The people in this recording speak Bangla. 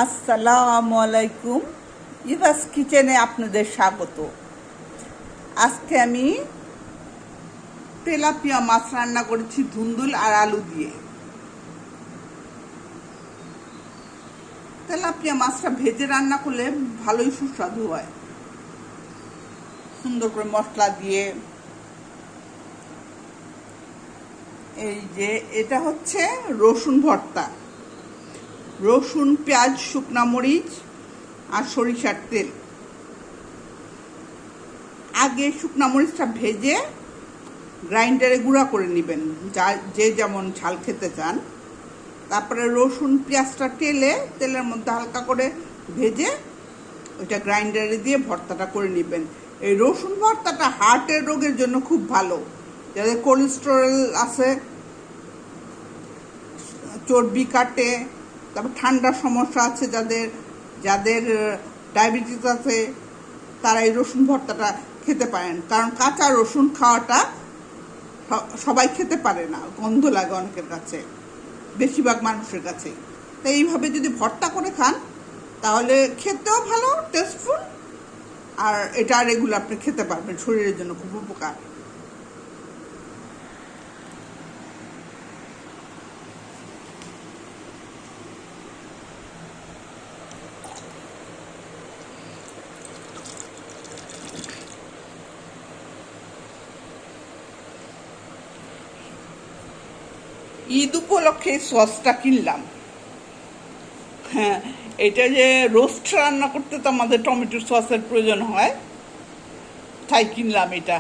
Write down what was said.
আসসালামু আলাইকুম। ইভাস কিচেনে আপনাদের স্বাগত। আজকে আমি তেলাপিয়া মাছ রান্না করেছি ধুন্দুল আর আলু দিয়ে। তেলাপিয়া মাছটা ভেজে রান্না করলে ভালোই সুস্বাদু হয়, সুন্দর করে মশলা দিয়ে। এই যে এটা হচ্ছে রসুন ভর্তা, রসুন, পেঁয়াজ, শুকনা মরিচ আর সরিষার তেল। আগে শুকনা মরিচটা ভেজে গ্রাইন্ডারে গুঁড়া করে নেবেন, যে যেমন ঝাল খেতে চান। তারপরে রসুন পেঁয়াজটা তেলের মধ্যে হালকা করে ভেজে ওইটা গ্রাইন্ডারে দিয়ে ভর্তাটা করে নেবেন। এই রসুন ভর্তাটা হার্টের রোগের জন্য খুব ভালো, যাদের কোলেস্টেরল আছে, চর্বি কাটে, তারপর ঠান্ডার সমস্যা আছে যাদের ডায়াবেটিস আছে, তারা এই রসুন ভর্তাটা খেতে পারেন। কারণ কাঁচা রসুন খাওয়াটা সবাই খেতে পারে না, গন্ধ লাগে অনেকের কাছে, বেশিরভাগ মানুষের কাছে। তাই এইভাবে যদি ভর্তা করে খান তাহলে খেতেও ভালো, টেস্টফুল, আর এটা রেগুলার আপনি খেতে পারবেন, শরীরের জন্য খুব উপকার। ঈদ উপলক্ষে সসটা কিনলাম। হ্যাঁ, এটা যে রোস্ট রান্না করতে তো আমাদের টমেটো সসের প্রয়োজন হয়, তাই কিনলাম এটা।